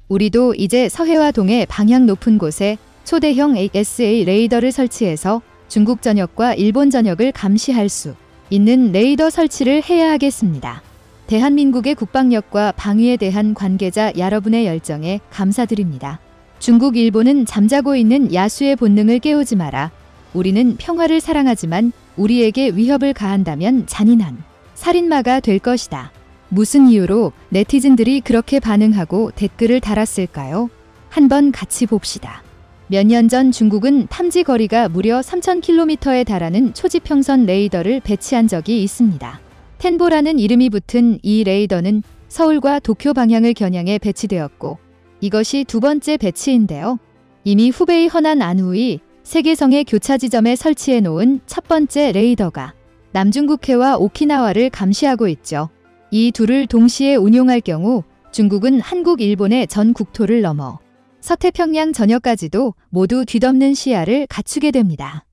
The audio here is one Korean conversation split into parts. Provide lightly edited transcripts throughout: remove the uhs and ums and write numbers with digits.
우리도 이제 서해와 동해 방향 높은 곳에 초대형 ASA 레이더를 설치해서 중국 전역과 일본 전역을 감시할 수 있는 레이더 설치를 해야 하겠습니다. 대한민국의 국방력과 방위에 대한 관계자 여러분의 열정에 감사드립니다. 중국, 일본은 잠자고 있는 야수의 본능을 깨우지 마라. 우리는 평화를 사랑하지만 우리에게 위협을 가한다면 잔인한 살인마가 될 것이다. 무슨 이유로 네티즌들이 그렇게 반응하고 댓글을 달았을까요? 한번 같이 봅시다. 몇 년 전 중국은 탐지 거리가 무려 3,000km에 달하는 초지평선 레이더를 배치한 적이 있습니다. 텐보라는 이름이 붙은 이 레이더는 서울과 도쿄 방향을 겨냥해 배치되었고 이것이 두 번째 배치인데요. 이미 후베이 허난 안후이 세계성의 교차 지점에 설치해 놓은 첫 번째 레이더가 남중국해와 오키나와를 감시하고 있죠. 이 둘을 동시에 운용할 경우 중국은 한국, 일본의 전 국토를 넘어 서태평양 전역까지도 모두 뒤덮는 시야를 갖추게 됩니다.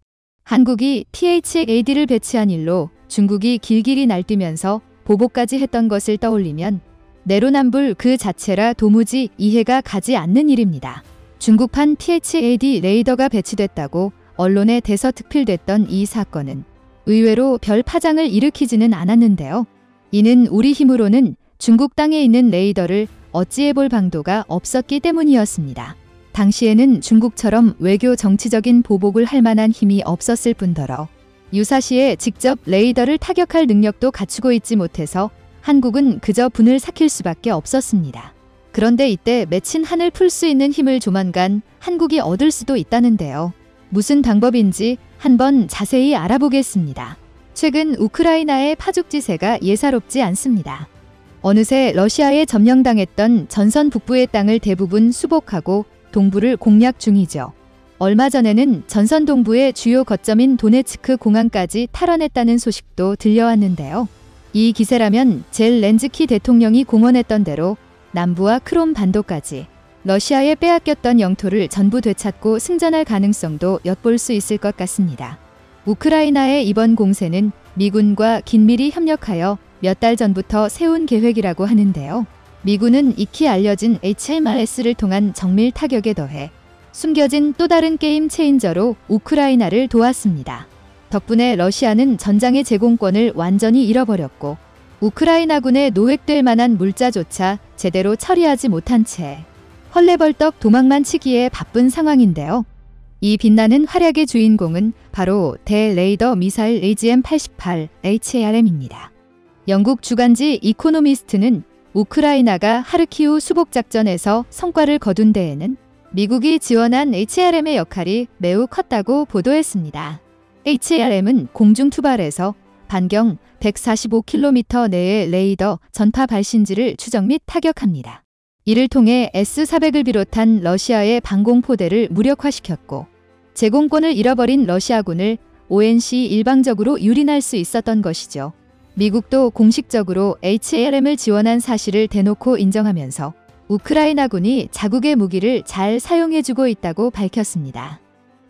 한국이 THAD를 배치한 일로 중국이 길길이 날뛰면서 보복까지 했던 것을 떠올리면 내로남불 그 자체라 도무지 이해가 가지 않는 일입니다. 중국판 THAD 레이더가 배치됐다고 언론에 대서특필됐던 이 사건은 의외로 별 파장을 일으키지는 않았는데요. 이는 우리 힘으로는 중국 땅에 있는 레이더를 어찌해볼 방도가 없었기 때문이었습니다. 당시에는 중국처럼 외교 정치적인 보복을 할 만한 힘이 없었을 뿐더러 유사시에 직접 레이더를 타격할 능력도 갖추고 있지 못해서 한국은 그저 분을 삭힐 수밖에 없었습니다. 그런데 이때 맺힌 한을 풀 수 있는 힘을 조만간 한국이 얻을 수도 있다는데요. 무슨 방법인지 한번 자세히 알아보겠습니다. 최근 우크라이나의 파죽지세가 예사롭지 않습니다. 어느새 러시아에 점령당했던 전선 북부의 땅을 대부분 수복하고 동부를 공략 중이죠. 얼마 전에는 전선 동부의 주요 거점인 도네츠크 공항까지 탈환했다는 소식도 들려왔는데요. 이 기세라면 젤렌스키 대통령이 공언했던 대로 남부와 크롬 반도까지 러시아에 빼앗겼던 영토를 전부 되찾고 승전할 가능성도 엿볼 수 있을 것 같습니다. 우크라이나의 이번 공세는 미군과 긴밀히 협력하여 몇 달 전부터 세운 계획이라고 하는데요. 미군은 익히 알려진 HIMARS를 통한 정밀 타격에 더해 숨겨진 또 다른 게임 체인저로 우크라이나를 도왔습니다. 덕분에 러시아는 전장의 제공권을 완전히 잃어버렸고 우크라이나군에 노획될 만한 물자조차 제대로 처리하지 못한 채 헐레벌떡 도망만 치기에 바쁜 상황인데요. 이 빛나는 활약의 주인공은 바로 대레이더 미사일 AGM-88 HARM입니다. 영국 주간지 이코노미스트는 우크라이나가 하르키우 수복작전에서 성과를 거둔 데에는 미국이 지원한 HARM의 역할이 매우 컸다고 보도했습니다. HARM은 공중투발에서 반경 145km 내의 레이더 전파 발신지를 추적 및 타격합니다. 이를 통해 S-400을 비롯한 러시아의 방공포대를 무력화시켰고 제공권을 잃어버린 러시아군을 ONC 일방적으로 유린할 수 있었던 것이죠. 미국도 공식적으로 HARM을 지원한 사실을 대놓고 인정하면서 우크라이나군이 자국의 무기를 잘 사용해주고 있다고 밝혔습니다.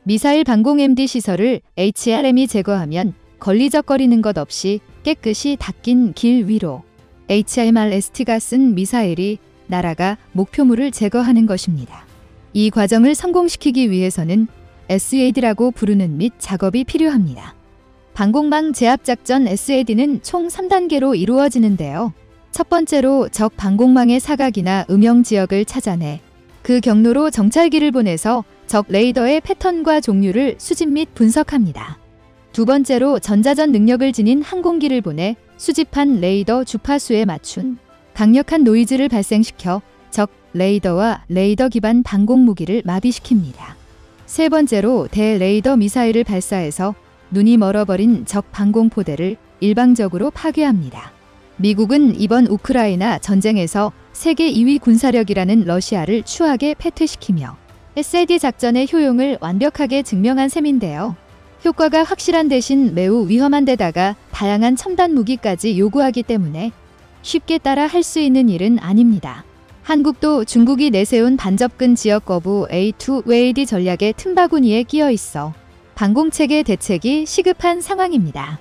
미사일 방공 MD 시설을 HARM이 제거하면 걸리적거리는 것 없이 깨끗이 닦인 길 위로 HIMARS가 쓴 미사일이 날아가 목표물을 제거하는 것입니다. 이 과정을 성공시키기 위해서는 SAD라고 부르는 및 작업이 필요합니다. 방공망 제압작전 SAD는 총 3단계로 이루어지는데요. 첫 번째로 적 방공망의 사각이나 음영 지역을 찾아내 그 경로로 정찰기를 보내서 적 레이더의 패턴과 종류를 수집 및 분석합니다. 두 번째로 전자전 능력을 지닌 항공기를 보내 수집한 레이더 주파수에 맞춘 강력한 노이즈를 발생시켜 적 레이더와 레이더 기반 방공 무기를 마비시킵니다. 세 번째로 대레이더 미사일을 발사해서 눈이 멀어버린 적 방공포대를 일방적으로 파괴합니다. 미국은 이번 우크라이나 전쟁에서 세계 2위 군사력이라는 러시아를 추하게 패퇴시키며 SAD 작전의 효용을 완벽하게 증명한 셈인데요. 효과가 확실한 대신 매우 위험한 데다가 다양한 첨단 무기까지 요구하기 때문에 쉽게 따라 할 수 있는 일은 아닙니다. 한국도 중국이 내세운 반접근 지역 거부 A2WAD 전략의 틈바구니에 끼어 있어 방공체계 대책이 시급한 상황입니다.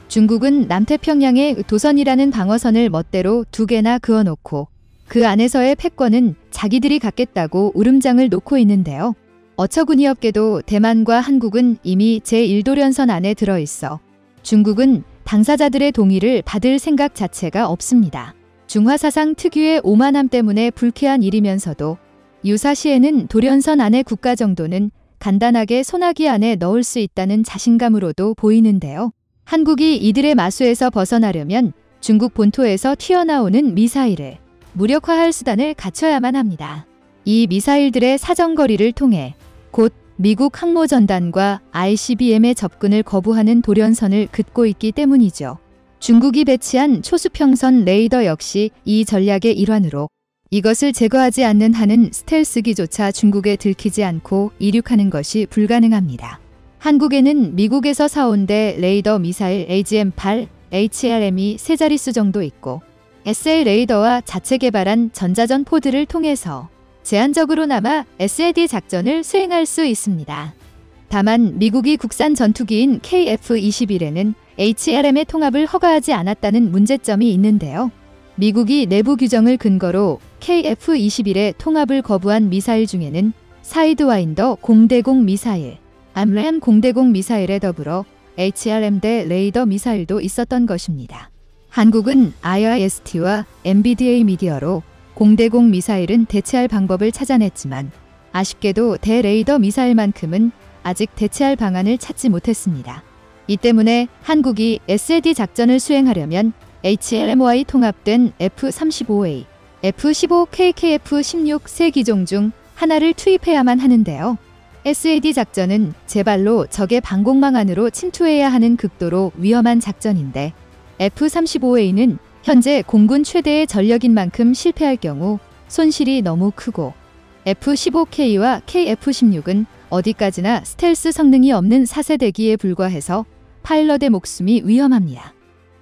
중국은 남태평양에 도선이라는 방어선을 멋대로 2개나 그어놓고 그 안에서의 패권은 자기들이 갖겠다고 울음장을 놓고 있는데요. 어처구니 없게도 대만과 한국은 이미 제1도련선 안에 들어있어 중국은 당사자들의 동의를 받을 생각 자체가 없습니다. 중화사상 특유의 오만함 때문에 불쾌한 일이면서도 유사시에는 도련선 안의 국가 정도는 간단하게 소나기 안에 넣을 수 있다는 자신감으로도 보이는데요. 한국이 이들의 마수에서 벗어나려면 중국 본토에서 튀어나오는 미사일을 무력화할 수단을 갖춰야만 합니다. 이 미사일들의 사정거리를 통해 곧 미국 항모전단과 ICBM의 접근을 거부하는 도련선을 긋고 있기 때문이죠. 중국이 배치한 초수평선 레이더 역시 이 전략의 일환으로 이것을 제거하지 않는 한은 스텔스기조차 중국에 들키지 않고 이륙하는 것이 불가능합니다. 한국에는 미국에서 사온데 레이더 미사일 AGM-8, HLM이 세 자릿수 정도 있고 SA 레이더와 자체 개발한 전자전 포드를 통해서 제한적으로나마 SAD 작전을 수행할 수 있습니다. 다만 미국이 국산 전투기인 KF-21에는 HLM의 통합을 허가하지 않았다는 문제점이 있는데요. 미국이 내부 규정을 근거로 KF-21의 통합을 거부한 미사일 중에는 사이드와인더 공대공 미사일, 암램 공대공 미사일에 더불어 HRM대 레이더 미사일도 있었던 것입니다. 한국은 IRST와 NVDA 미디어로 공대공 미사일은 대체할 방법을 찾아냈지만 아쉽게도 대레이더 미사일만큼은 아직 대체할 방안을 찾지 못했습니다. 이 때문에 한국이 SAD 작전을 수행하려면 HLMY 통합된 F-35A, F-15K, KF-16 세 기종 중 하나를 투입해야만 하는데요. SAD 작전은 제발로 적의 방공망 안으로 침투해야 하는 극도로 위험한 작전인데 F-35A는 현재 공군 최대의 전력인 만큼 실패할 경우 손실이 너무 크고 F-15K와 KF-16은 어디까지나 스텔스 성능이 없는 4세대기에 불과해서 파일럿의 목숨이 위험합니다.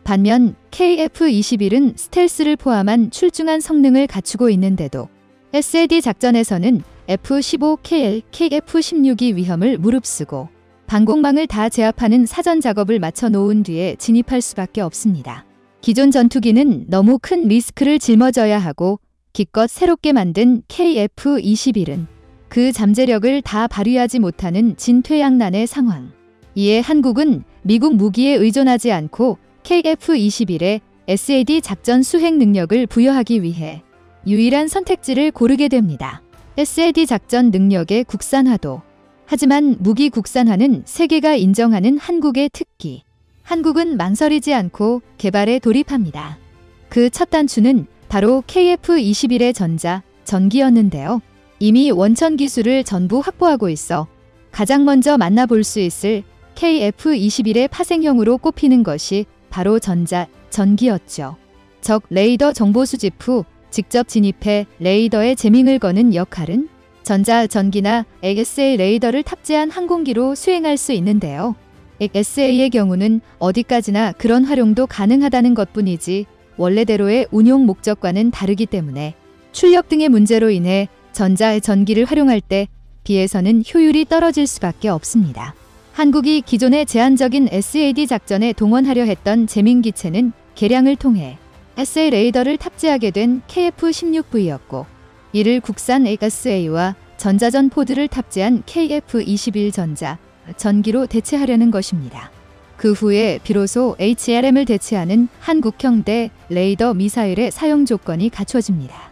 반면 KF-21은 스텔스를 포함한 출중한 성능을 갖추고 있는데도 SAD 작전에서는 F-15KL, KF-16이 위험을 무릅쓰고 방공망을 다 제압하는 사전 작업을 마쳐 놓은 뒤에 진입할 수밖에 없습니다. 기존 전투기는 너무 큰 리스크를 짊어져야 하고 기껏 새롭게 만든 KF-21은 그 잠재력을 다 발휘하지 못하는 진퇴양난의 상황. 이에 한국은 미국 무기에 의존하지 않고 KF-21에 SAD 작전 수행 능력을 부여하기 위해 유일한 선택지를 고르게 됩니다. SAD 작전 능력의 국산화도. 하지만 무기 국산화는 세계가 인정하는 한국의 특기. 한국은 망설이지 않고 개발에 돌입합니다. 그 첫 단추는 바로 KF-21의 전기였는데요. 이미 원천 기술을 전부 확보하고 있어 가장 먼저 만나볼 수 있을 KF-21의 파생형으로 꼽히는 것이 바로 전기였죠. 적 레이더 정보 수집 후 직접 진입해 레이더에 재밍을 거는 역할은 전기나 XA 레이더를 탑재한 항공기로 수행할 수 있는데요. XA의 경우는 어디까지나 그런 활용도 가능하다는 것뿐이지 원래대로의 운용 목적과는 다르기 때문에 출력 등의 문제로 인해 전기를 활용할 때 비해서는 효율이 떨어질 수밖에 없습니다. 한국이 기존의 제한적인 SAD 작전에 동원하려 했던 재밍기체는 개량을 통해 SA 레이더를 탑재하게 된 KF-16V였고 이를 국산 XA와 전자전 포드를 탑재한 KF-21 전기로 대체하려는 것입니다. 그 후에 비로소 HLM을 대체하는 한국형대 레이더 미사일의 사용 조건이 갖춰집니다.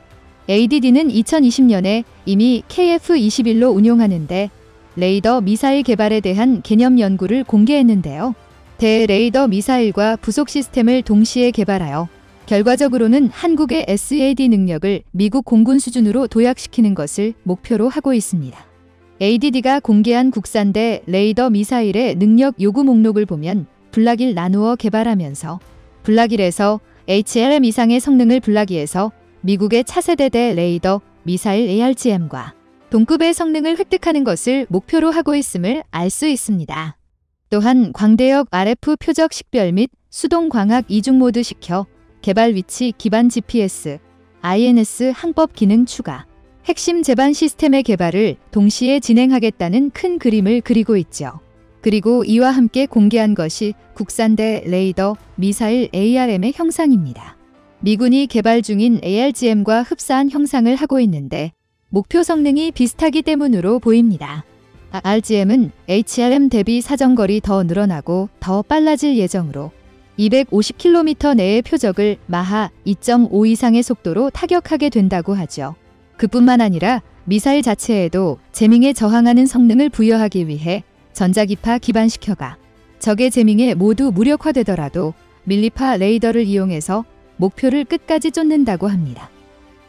ADD는 2020년에 이미 KF-21로 운용하는데 레이더 미사일 개발에 대한 개념 연구를 공개했는데요. 대레이더 미사일과 부속 시스템을 동시에 개발하여 결과적으로는 한국의 SAD 능력을 미국 공군 수준으로 도약시키는 것을 목표로 하고 있습니다. ADD가 공개한 국산대 레이더 미사일의 능력 요구 목록을 보면 블락1 나누어 개발하면서 블락1에서 HLM 이상의 성능을 블락2에서 미국의 차세대대 레이더 미사일 ARGM과 동급의 성능을 획득하는 것을 목표로 하고 있음을 알 수 있습니다. 또한 광대역 RF 표적 식별 및 수동 광학 이중 모드 시켜 개발 위치 기반 GPS, INS 항법 기능 추가, 핵심 제반 시스템의 개발을 동시에 진행하겠다는 큰 그림을 그리고 있죠. 그리고 이와 함께 공개한 것이 국산대 레이더 미사일 ARM의 형상입니다. 미군이 개발 중인 ARGM과 흡사한 형상을 하고 있는데 목표 성능이 비슷하기 때문으로 보입니다. RGM은 HRM 대비 사정거리 더 늘어나고 더 빨라질 예정으로 250km 내의 표적을 마하 2.5 이상의 속도로 타격하게 된다고 하죠. 그뿐만 아니라 미사일 자체에도 재밍에 저항하는 성능을 부여하기 위해 전자기파 기반시켜가 적의 재밍에 모두 무력화되더라도 밀리파 레이더를 이용해서 목표를 끝까지 쫓는다고 합니다.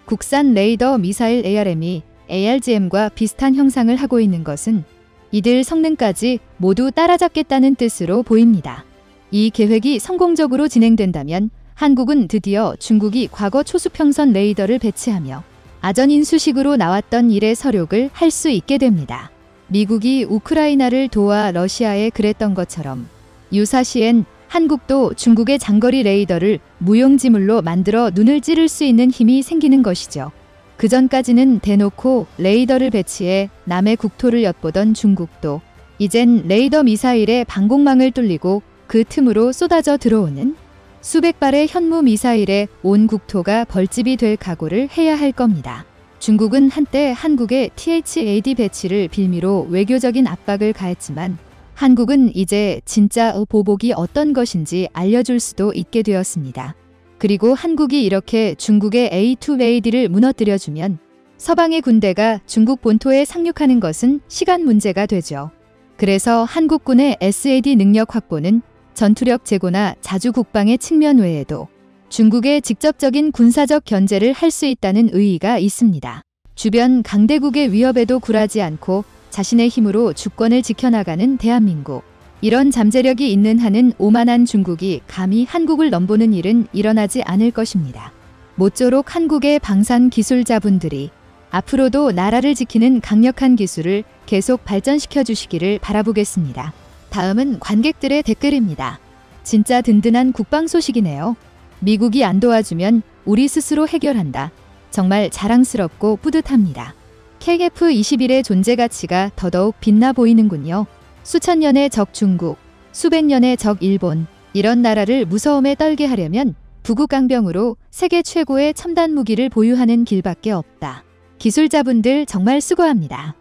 국산 레이더 미사일 ARM이 ARGM과 비슷한 형상을 하고 있는 것은 이들 성능까지 모두 따라잡겠다는 뜻으로 보입니다. 이 계획이 성공적으로 진행된다면 한국은 드디어 중국이 과거 초수평선 레이더를 배치하며 아전인수식으로 나왔던 일의 서력을 할 수 있게 됩니다. 미국이 우크라이나를 도와 러시아에 그랬던 것처럼 유사시엔 한국도 중국의 장거리 레이더를 무용지물로 만들어 눈을 찌를 수 있는 힘이 생기는 것이죠. 그전까지는 대놓고 레이더를 배치해 남의 국토를 엿보던 중국도 이젠 레이더 미사일의 방공망을 뚫리고 그 틈으로 쏟아져 들어오는 수백 발의 현무 미사일에 온 국토가 벌집이 될 각오를 해야 할 겁니다. 중국은 한때 한국의 THAD 배치를 빌미로 외교적인 압박을 가했지만 한국은 이제 진짜 보복이 어떤 것인지 알려줄 수도 있게 되었습니다. 그리고 한국이 이렇게 중국의 A2AD를 무너뜨려주면 서방의 군대가 중국 본토에 상륙하는 것은 시간 문제가 되죠. 그래서 한국군의 SAD 능력 확보는 전투력 제고나 자주 국방의 측면 외에도 중국의 직접적인 군사적 견제를 할 수 있다는 의의가 있습니다. 주변 강대국의 위협에도 굴하지 않고 자신의 힘으로 주권을 지켜나가는 대한민국. 이런 잠재력이 있는 한은 오만한 중국이 감히 한국을 넘보는 일은 일어나지 않을 것입니다. 모쪼록 한국의 방산 기술자분들이 앞으로도 나라를 지키는 강력한 기술을 계속 발전시켜 주시기를 바라보겠습니다. 다음은 관객들의 댓글입니다. 진짜 든든한 국방 소식이네요. 미국이 안 도와주면 우리 스스로 해결한다. 정말 자랑스럽고 뿌듯합니다. KF-21의 존재 가치가 더더욱 빛나 보이는군요. 수천 년의 적 중국, 수백 년의 적 일본, 이런 나라를 무서움에 떨게 하려면 부국강병으로 세계 최고의 첨단 무기를 보유하는 길밖에 없다. 기술자분들 정말 수고합니다.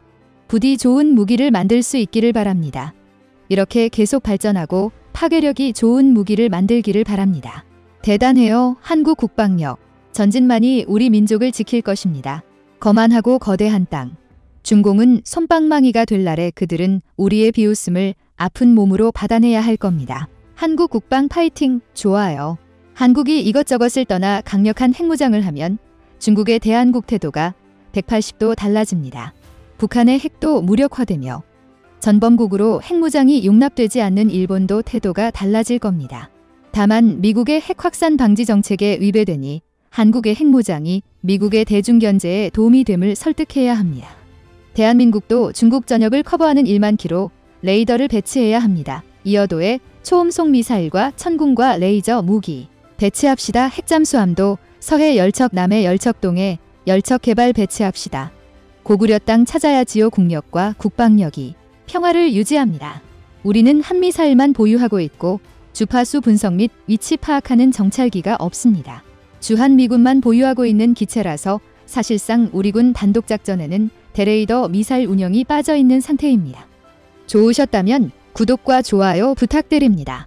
부디 좋은 무기를 만들 수 있기를 바랍니다. 이렇게 계속 발전하고 파괴력이 좋은 무기를 만들기를 바랍니다. 대단해요. 한국 국방력. 전진만이 우리 민족을 지킬 것입니다. 거만하고 거대한 땅. 중공은 솜방망이가 될 날에 그들은 우리의 비웃음을 아픈 몸으로 받아내야 할 겁니다. 한국 국방 파이팅! 좋아요. 한국이 이것저것을 떠나 강력한 핵무장을 하면 중국의 대한국 태도가 180도 달라집니다. 북한의 핵도 무력화되며 전범국으로 핵무장이 용납되지 않는 일본도 태도가 달라질 겁니다. 다만 미국의 핵 확산 방지 정책에 위배되니 한국의 핵무장이 미국의 대중견제에 도움이 됨을 설득해야 합니다. 대한민국도 중국 전역을 커버하는 1만 킬로 레이더를 배치해야 합니다. 이어도에 초음속 미사일과 천궁과 레이저 무기 배치합시다. 핵잠수함도 서해 열척 남해 열척동에 열척 개발 배치합시다. 고구려 땅 찾아야지요. 국력과 국방력이 평화를 유지합니다. 우리는 한미사일만 보유하고 있고 주파수 분석 및 위치 파악하는 정찰기가 없습니다. 주한미군만 보유하고 있는 기체라서 사실상 우리 군 단독작전에는 대레이더 미사일 운영이 빠져있는 상태입니다. 좋으셨다면 구독과 좋아요 부탁드립니다.